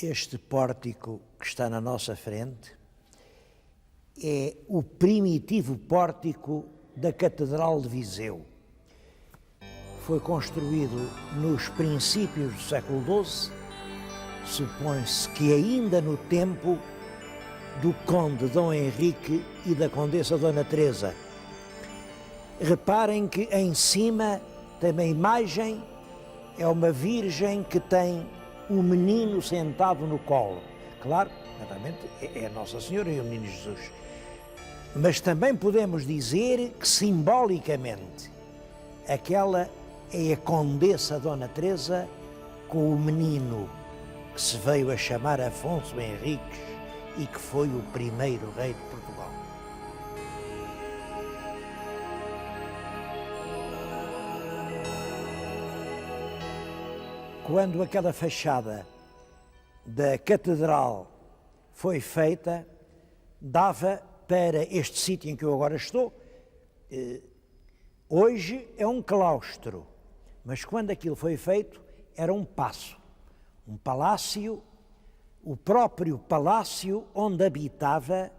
Este pórtico que está na nossa frente é o primitivo pórtico da Catedral de Viseu. Foi construído nos princípios do século XII, supõe-se que ainda no tempo do Conde Dom Henrique e da Condessa Dona Teresa. Reparem que em cima tem uma imagem, é uma virgem que tem um menino sentado no colo. Claro, naturalmente é Nossa Senhora e o Menino Jesus. Mas também podemos dizer que simbolicamente aquela é a Condessa Dona Teresa com o menino que se veio a chamar Afonso Henriques e que foi o primeiro rei de Portugal. Quando aquela fachada da catedral foi feita, dava para este sítio em que eu agora estou. Hoje é um claustro, mas quando aquilo foi feito era um paço, um palácio, o próprio palácio onde habitava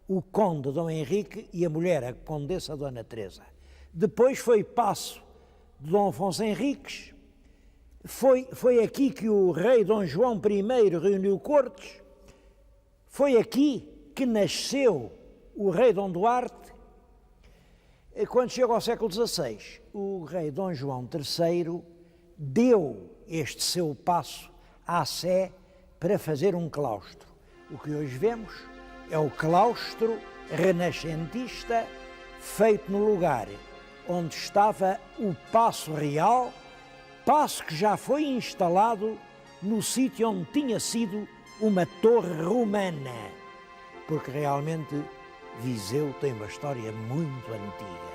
o conde Dom Henrique e a mulher, a condessa Dona Teresa. Depois foi paço de Dom Afonso Henriques. Foi aqui que o rei Dom João I reuniu cortes, foi aqui que nasceu o rei Dom Duarte. Quando chegou ao século XVI, o rei Dom João III deu este seu paço à Sé para fazer um claustro. O que hoje vemos é o claustro renascentista feito no lugar onde estava o Paço Real, paço que já foi instalado no sítio onde tinha sido uma torre romana, porque realmente Viseu tem uma história muito antiga.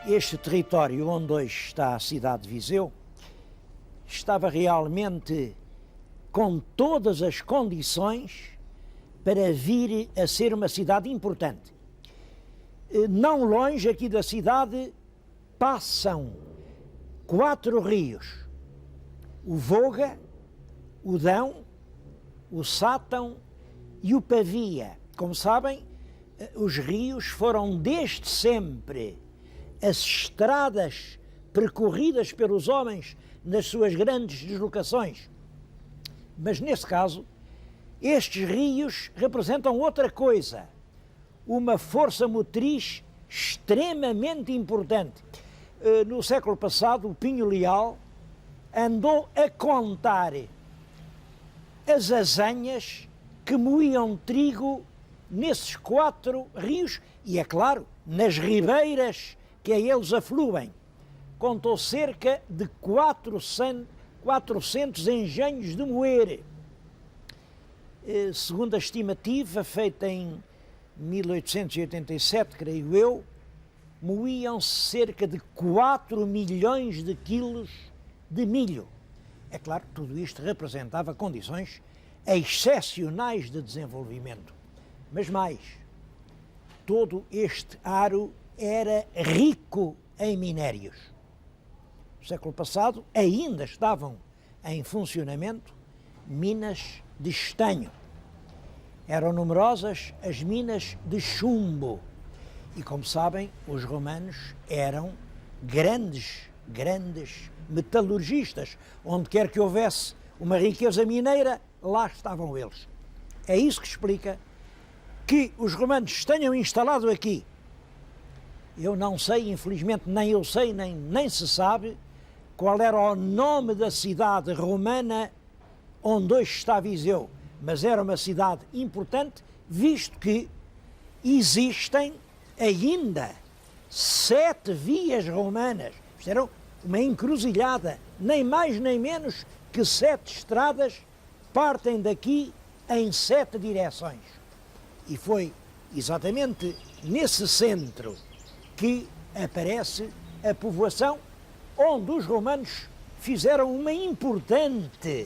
Este território onde hoje está a cidade de Viseu estava realmente com todas as condições para vir a ser uma cidade importante. Não longe aqui da cidade passam 4 rios: o Voga, o Dão, o Sátão e o Pavia. Como sabem, os rios foram desde sempre as estradas percorridas pelos homens nas suas grandes deslocações. Mas, nesse caso, estes rios representam outra coisa, uma força motriz extremamente importante. No século passado, o Pinho Leal andou a contar as azanhas que moíam trigo nesses 4 rios e, é claro, nas ribeiras que a eles afluem. Contou cerca de 400 engenhos de moer. Segundo a estimativa, feita em 1887, creio eu, moíam cerca de 4 milhões de quilos de milho. É claro que tudo isto representava condições excepcionais de desenvolvimento. Mas mais, todo este aro era rico em minérios. No século passado ainda estavam em funcionamento minas de estanho. Eram numerosas as minas de chumbo. E, como sabem, os romanos eram grandes metalurgistas. Onde quer que houvesse uma riqueza mineira, lá estavam eles. É isso que explica que os romanos tenham instalado aqui. Eu não sei, infelizmente, nem eu sei, nem se sabe qual era o nome da cidade romana onde hoje está Viseu, mas era uma cidade importante, visto que existem ainda 7 vias romanas. Isto era uma encruzilhada, nem mais nem menos que 7 estradas partem daqui em 7 direções. E foi exatamente nesse centro que aparece a povoação onde os romanos fizeram uma importante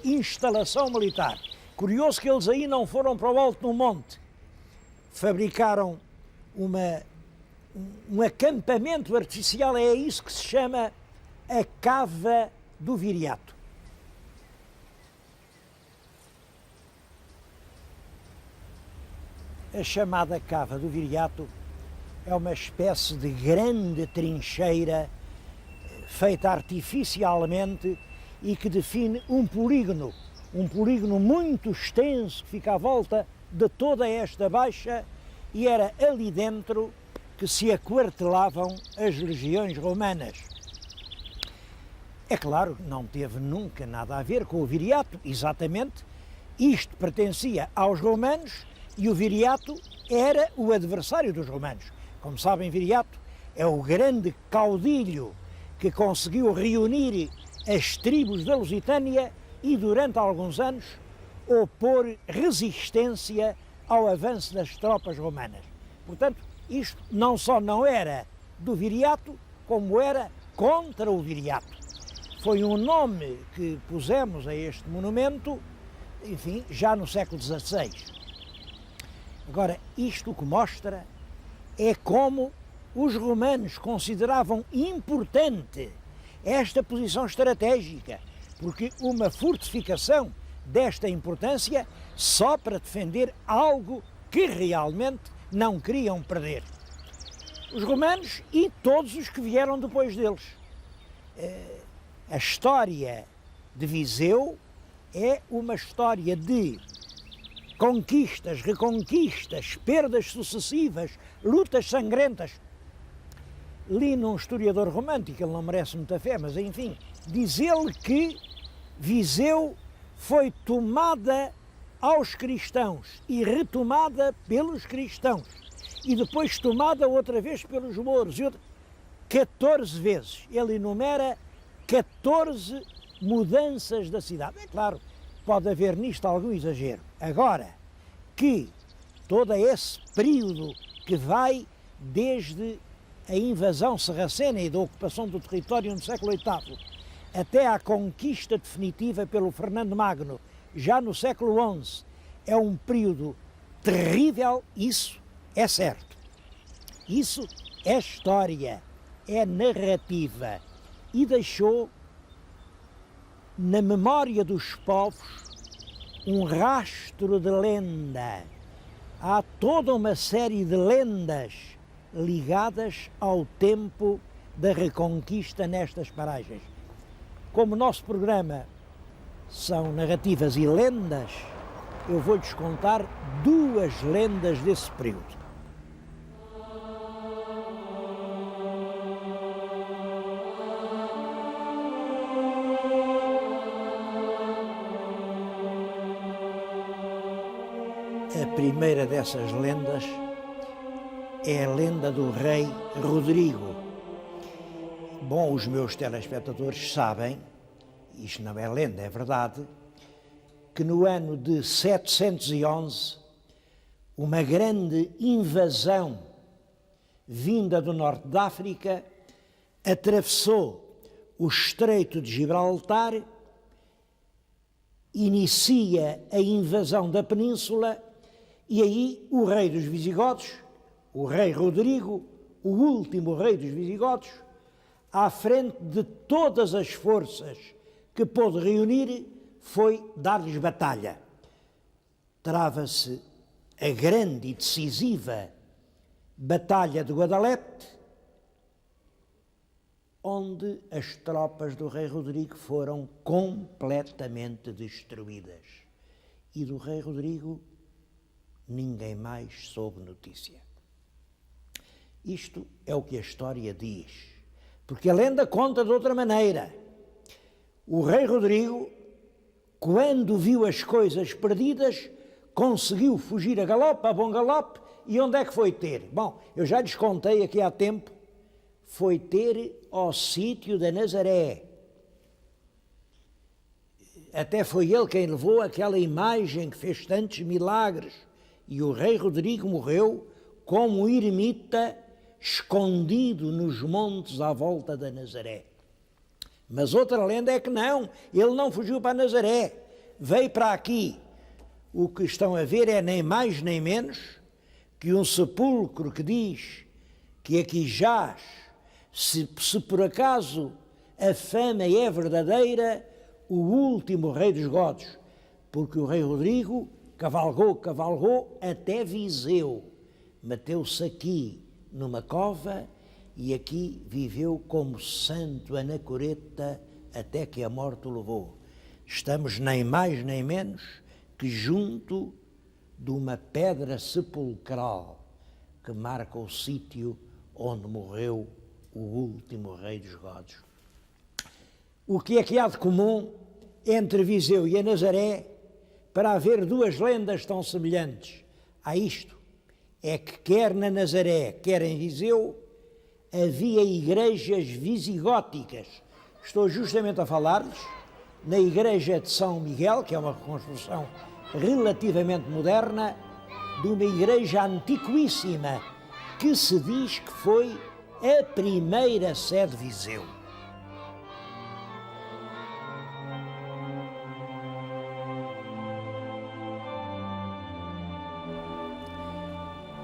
instalação militar. Curioso que eles aí não foram para o alto no monte. Fabricaram um acampamento artificial, é isso que se chama a Cava do Viriato. A chamada Cava do Viriato é uma espécie de grande trincheira feita artificialmente e que define um polígono muito extenso que fica à volta de toda esta baixa, e era ali dentro que se aquartelavam as legiões romanas. É claro que não teve nunca nada a ver com o Viriato, exatamente, isto pertencia aos romanos e o Viriato era o adversário dos romanos. Como sabem, Viriato é o grande caudilho que conseguiu reunir as tribos da Lusitânia e, durante alguns anos, opor resistência ao avanço das tropas romanas. Portanto, isto não só não era do Viriato, como era contra o Viriato. Foi um nome que pusemos a este monumento, enfim, já no século XVI. Agora, isto o que mostra é como os romanos consideravam importante esta posição estratégica, porque uma fortificação desta importância só para defender algo que realmente não queriam perder. Os romanos e todos os que vieram depois deles. A história de Viseu é uma história de conquistas, reconquistas, perdas sucessivas, lutas sangrentas. Li num historiador romântico, ele não merece muita fé, mas enfim, diz ele que Viseu foi tomada aos cristãos e retomada pelos cristãos e depois tomada outra vez pelos mouros, 14 vezes. Ele enumera 14 mudanças da cidade. É claro, pode haver nisto algum exagero. Agora, que todo esse período que vai desde a invasão sarracena e da ocupação do território no século VIII até à conquista definitiva pelo Fernando Magno, já no século XI, é um período terrível, isso é certo. Isso é história, é narrativa e deixou na memória dos povos um rastro de lenda. Há toda uma série de lendas ligadas ao tempo da reconquista nestas paragens. Como o nosso programa são narrativas e lendas, eu vou-lhes contar 2 lendas desse período. A primeira dessas lendas é a lenda do rei Rodrigo. Bom, os meus telespectadores sabem, isto não é lenda, é verdade, que no ano de 711, uma grande invasão vinda do norte da África atravessou o Estreito de Gibraltar, inicia a invasão da península e aí o rei dos visigodos, o rei Rodrigo, o último rei dos visigodos, à frente de todas as forças que pôde reunir, foi dar-lhes batalha. Trava-se a grande e decisiva Batalha de Guadalete, onde as tropas do rei Rodrigo foram completamente destruídas. E do rei Rodrigo ninguém mais soube notícia. Isto é o que a história diz, porque a lenda conta de outra maneira. O rei Rodrigo, quando viu as coisas perdidas, conseguiu fugir a galope, a bom galope, e onde é que foi ter? Bom, eu já lhes contei aqui há tempo, foi ter ao sítio da Nazaré. Até foi ele quem levou aquela imagem que fez tantos milagres, e o rei Rodrigo morreu como um eremita escondido nos montes à volta da Nazaré. Mas outra lenda é que não, ele não fugiu para Nazaré, veio para aqui, o que estão a ver é nem mais nem menos que um sepulcro que diz que aqui jaz, se por acaso a fama é verdadeira, o último rei dos godos, porque o rei Rodrigo cavalgou até Viseu, meteu-se aqui numa cova e aqui viveu como santo anacoreta até que a morte o levou. Estamos nem mais nem menos que junto de uma pedra sepulcral que marca o sítio onde morreu o último rei dos godos. O que é que há de comum entre Viseu e a Nazaré para haver duas lendas tão semelhantes? Há isto, é que quer na Nazaré, quer em Viseu, havia igrejas visigóticas. Estou justamente a falar-lhes na igreja de São Miguel, que é uma reconstrução relativamente moderna, de uma igreja antiquíssima, que se diz que foi a primeira sede de Viseu.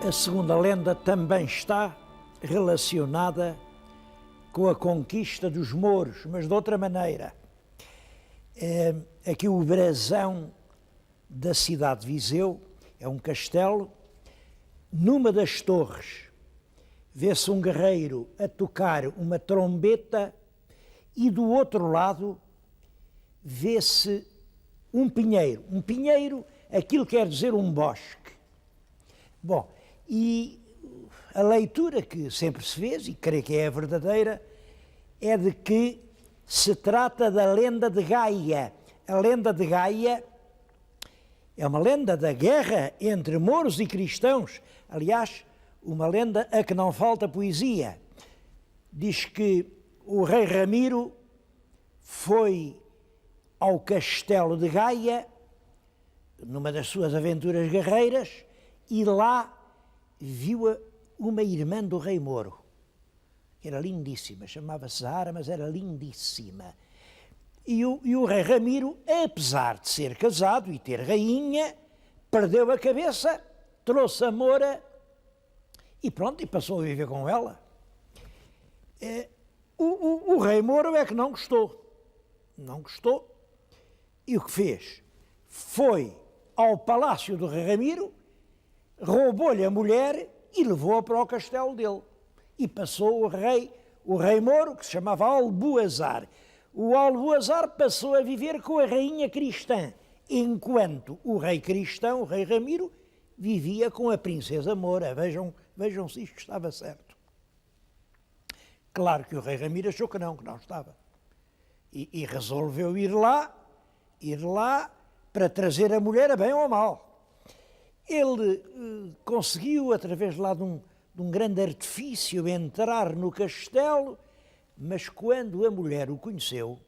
A segunda lenda também está relacionada com a conquista dos mouros, mas de outra maneira. Aqui o brasão da cidade de Viseu é um castelo. Numa das torres vê-se um guerreiro a tocar uma trombeta e do outro lado vê-se um pinheiro. Um pinheiro, aquilo quer dizer um bosque. Bom, e a leitura que sempre se fez, e creio que é a verdadeira, é de que se trata da lenda de Gaia. A lenda de Gaia é uma lenda da guerra entre mouros e cristãos. Aliás, uma lenda a que não falta poesia. Diz que o rei Ramiro foi ao castelo de Gaia, numa das suas aventuras guerreiras, e lá viu uma irmã do rei Mouro. Era lindíssima, chamava-se Zahara, mas era lindíssima. E o rei Ramiro, apesar de ser casado e ter rainha, perdeu a cabeça, trouxe a Moura e pronto, e passou a viver com ela. O rei Mouro é que não gostou. Não gostou. E o que fez? Foi ao palácio do rei Ramiro, roubou-lhe a mulher e levou-a para o castelo dele. E passou o rei Mouro, que se chamava Alboazar. O Alboazar passou a viver com a rainha cristã, enquanto o rei cristão, o rei Ramiro, vivia com a princesa Moura. Vejam se isto estava certo. Claro que o rei Ramiro achou que não estava. E resolveu ir lá para trazer a mulher a bem ou a mal. Ele conseguiu, através lá de um grande artifício, entrar no castelo, mas quando a mulher o conheceu,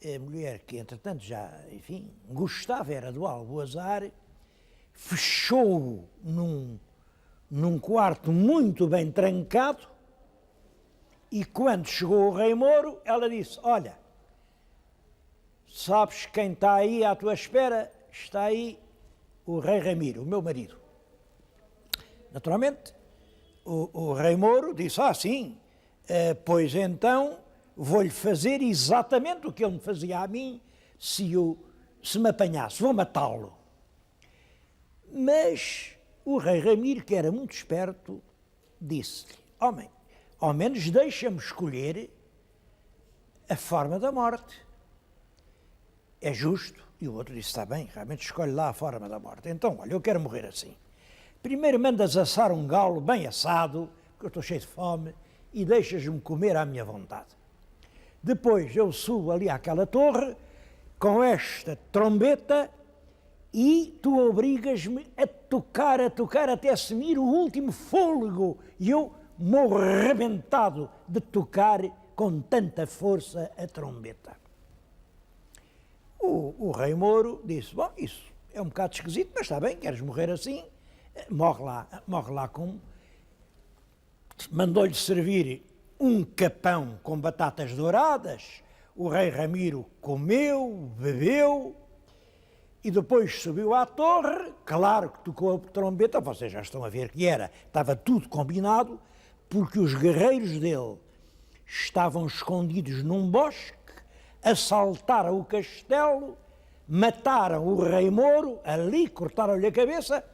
a mulher que entretanto já, enfim, gostava era do Alboazar, fechou-o num quarto muito bem trancado, e quando chegou o rei Mouro, ela disse: olha, sabes quem está aí à tua espera? Está aí o rei Ramiro, o meu marido. Naturalmente, o rei Mouro disse: sim, pois então vou-lhe fazer exatamente o que ele me fazia a mim se me apanhasse, vou matá-lo. Mas o rei Ramiro, que era muito esperto, disse-lhe: homem, ao menos deixa-me escolher a forma da morte. É justo. E o outro disse: está bem, realmente escolhe lá a forma da morte. Então, olha, eu quero morrer assim. Primeiro mandas assar um galo bem assado, porque eu estou cheio de fome, e deixas-me comer à minha vontade. Depois eu subo ali àquela torre, com esta trombeta, e tu obrigas-me a tocar até sumir o último fôlego, e eu morro arrebentado de tocar com tanta força a trombeta. O rei Mouro disse: bom, isso é um bocado esquisito, mas está bem, queres morrer assim? Morre lá como... Mandou-lhe servir um capão com batatas douradas. O rei Ramiro comeu, bebeu, E depois subiu à torre, claro que tocou a trombeta, vocês já estão a ver que era, estava tudo combinado, porque os guerreiros dele estavam escondidos num bosque, assaltaram o castelo, mataram o rei Moro, ali cortaram-lhe a cabeça,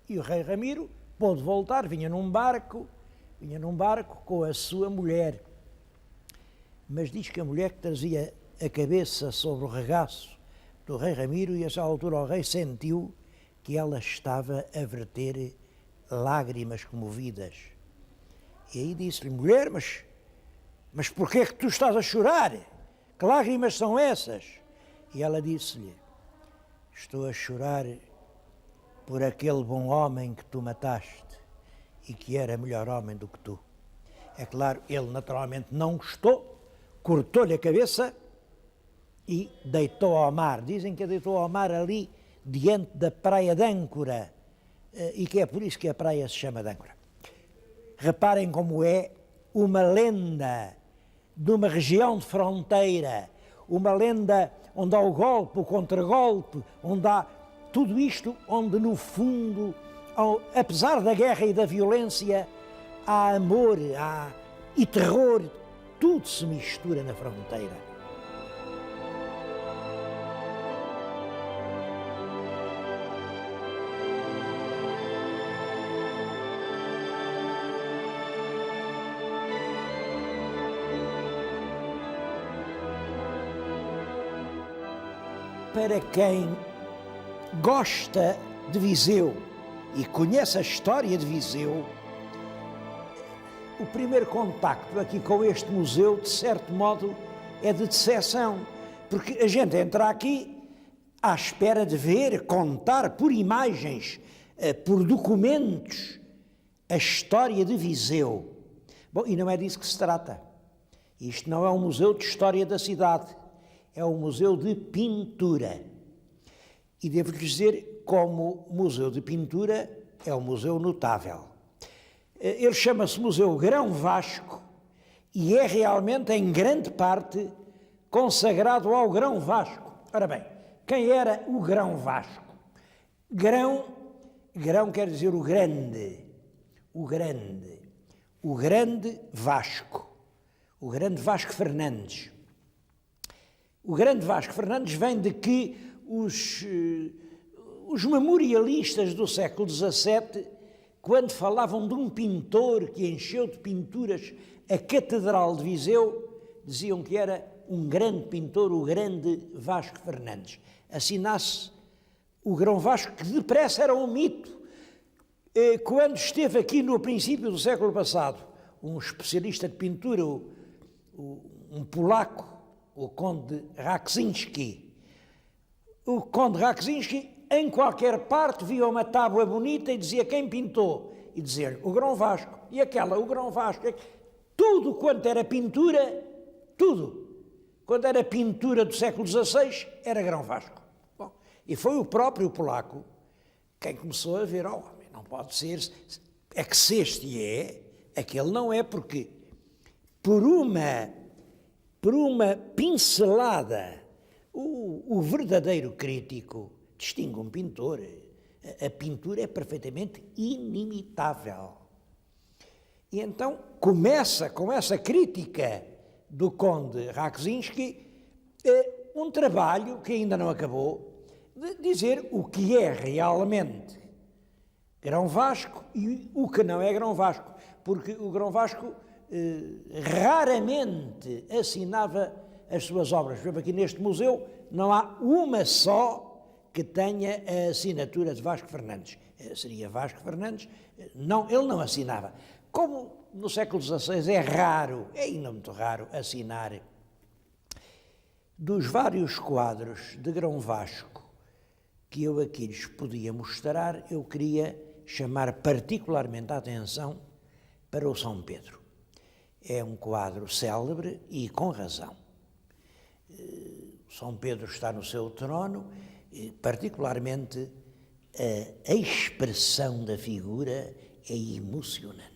e o rei Ramiro pôde voltar, vinha num barco com a sua mulher. Mas diz que a mulher que trazia a cabeça sobre o regaço do rei Ramiro, e a essa altura o rei sentiu que ela estava a verter lágrimas comovidas. E aí disse-lhe: mulher, mas porquê é que tu estás a chorar? Que lágrimas são essas? E ela disse-lhe: estou a chorar por aquele bom homem que tu mataste e que era melhor homem do que tu. É claro, ele naturalmente não gostou, cortou-lhe a cabeça e deitou ao mar. Dizem que a deitou ao mar ali diante da praia de Âncora, e que é por isso que a praia se chama de Âncora. Reparem como é uma lenda de uma região de fronteira, uma lenda onde há o golpe, o contragolpe, onde há tudo isto, onde no fundo, apesar da guerra e da violência, há amor, e terror, tudo se mistura na fronteira. Para quem gosta de Viseu e conhece a história de Viseu, o primeiro contacto aqui com este museu, de certo modo, é de decepção, porque a gente entra aqui à espera de ver, contar por imagens, por documentos, a história de Viseu. Bom, e não é disso que se trata. Isto não é um museu de história da cidade, é um museu de pintura. E devo-lhes dizer, como museu de pintura, é um museu notável. Ele chama-se Museu Grão Vasco e é realmente, em grande parte, consagrado ao Grão Vasco. Ora bem, quem era o Grão Vasco? Grão quer dizer o grande Vasco, o grande Vasco Fernandes. O grande Vasco Fernandes vem de que os memorialistas do século XVII, quando falavam de um pintor que encheu de pinturas a Catedral de Viseu, diziam que era um grande pintor, o grande Vasco Fernandes. Assim nasce o Grão Vasco, que depressa era um mito. Quando esteve aqui no princípio do século passado, um especialista de pintura, um polaco, o Conde Raksinski. O Conde Raksinski, em qualquer parte, via uma tábua bonita e dizia quem pintou. E dizia o Grão Vasco. E aquela, o Grão Vasco. Tudo quanto era pintura, tudo. Quando era pintura do século XVI, era Grão Vasco. Bom, e foi o próprio polaco quem começou a ver, homem, não pode ser, é que se este é, aquele não é, porque por uma pincelada, o verdadeiro crítico distingue um pintor. A pintura é perfeitamente inimitável. E então começa com essa crítica do Conde Raksinski um trabalho que ainda não acabou, de dizer o que é realmente Grão Vasco e o que não é Grão Vasco, porque o Grão Vasco raramente assinava as suas obras. Por exemplo, aqui neste museu não há uma só que tenha a assinatura de Vasco Fernandes. Seria Vasco Fernandes, não, ele não assinava. Como no século XVI é raro, é ainda muito raro, assinar. Dos vários quadros de Grão Vasco que eu aqui lhes podia mostrar, eu queria chamar particularmente a atenção para o São Pedro. É um quadro célebre e com razão. São Pedro está no seu trono, particularmente a expressão da figura é emocionante.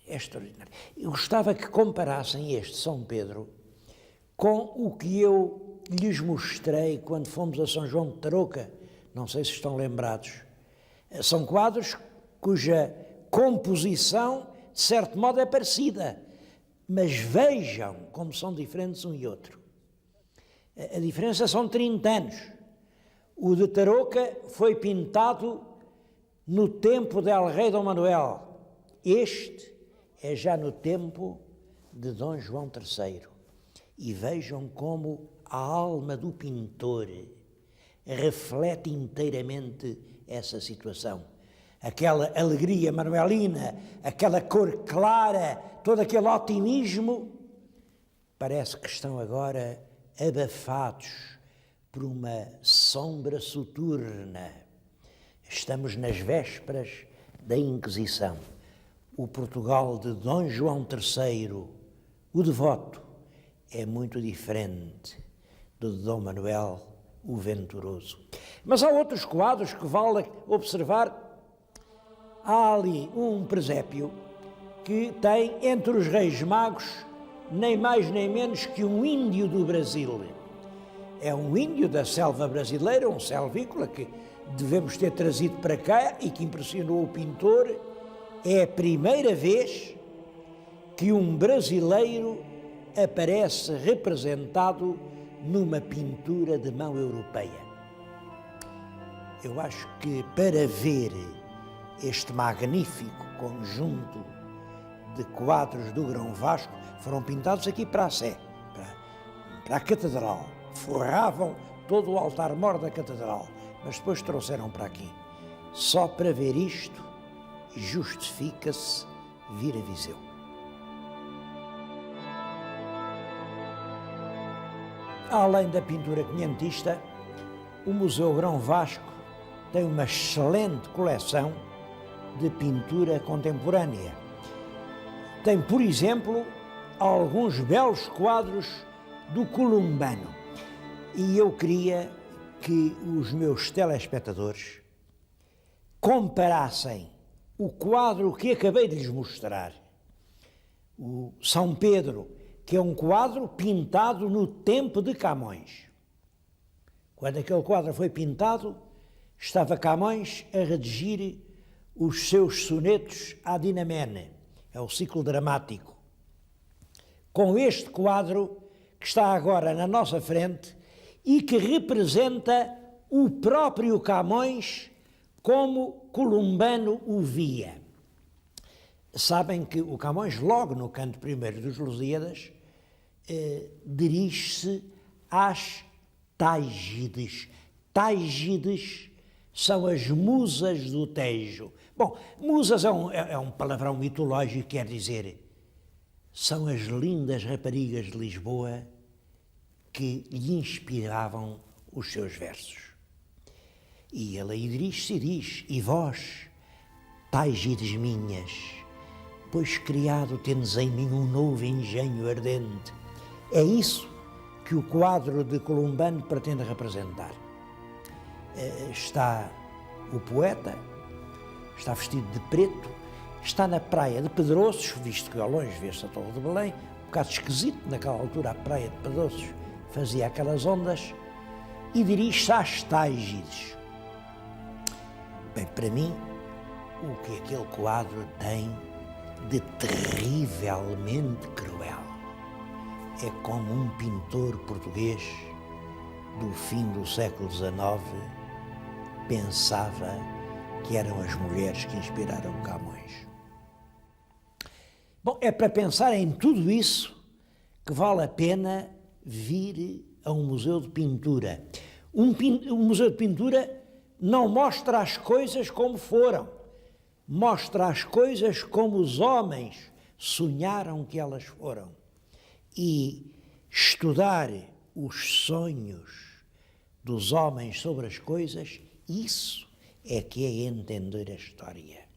É extraordinário. Eu gostava que comparassem este São Pedro com o que eu lhes mostrei quando fomos a São João de Tarouca, não sei se estão lembrados. São quadros cuja composição, de certo modo, é parecida, mas vejam como são diferentes um e outro. A diferença são 30 anos. O de Tarouca foi pintado no tempo de El Rei Dom Manuel. Este é já no tempo de Dom João III. E vejam como a alma do pintor reflete inteiramente essa situação. Aquela alegria manuelina, aquela cor clara, todo aquele otimismo, parece que estão agora abafados por uma sombra soturna. Estamos nas vésperas da Inquisição. O Portugal de Dom João III, o devoto, é muito diferente do de Dom Manuel, o venturoso. Mas há outros quadros que vale observar. Há ali um presépio que tem entre os reis magos nem mais nem menos que um índio do Brasil. É um índio da selva brasileira, um selvícola que devemos ter trazido para cá e que impressionou o pintor. É a primeira vez que um brasileiro aparece representado numa pintura de mão europeia. Eu acho que para ver este magnífico conjunto de quadros do Grão Vasco, foram pintados aqui para a Sé, para a Catedral. Forravam todo o altar-mor da Catedral, mas depois trouxeram para aqui. Só para ver isto, justifica-se vir a Viseu. Além da pintura quinhentista, o Museu Grão Vasco tem uma excelente coleção de pintura contemporânea. Tem, por exemplo, alguns belos quadros do Columbano. E eu queria que os meus telespectadores comparassem o quadro que acabei de lhes mostrar, o São Pedro, que é um quadro pintado no tempo de Camões. Quando aquele quadro foi pintado, estava Camões a redigir os seus sonetos à Dinamene, é o ciclo dramático. Com este quadro que está agora na nossa frente e que representa o próprio Camões como Columbano o via. Sabem que o Camões, logo no canto primeiro dos Lusíadas, dirige-se às Tágides. Tágides são as musas do Tejo. Bom, musas é um palavrão mitológico, quer dizer, são as lindas raparigas de Lisboa que lhe inspiravam os seus versos. E ele aí dirige-se e diz: e vós, Tágides minhas, pois criado tendes em mim um novo engenho ardente. É isso que o quadro de Columbano pretende representar. Está o poeta, está vestido de preto, está na praia de Pedroços, visto que ao longe vê-se a Torre de Belém, um bocado esquisito, naquela altura a praia de Pedroços fazia aquelas ondas, e dirige-se às Tágides. Bem, para mim, o que aquele quadro tem de terrivelmente cruel é como um pintor português do fim do século XIX pensava que eram as mulheres que inspiraram Camões. Bom, é para pensar em tudo isso que vale a pena vir a um museu de pintura. Um museu de pintura não mostra as coisas como foram, mostra as coisas como os homens sonharam que elas foram. E estudar os sonhos dos homens sobre as coisas, isso é que é entender a história.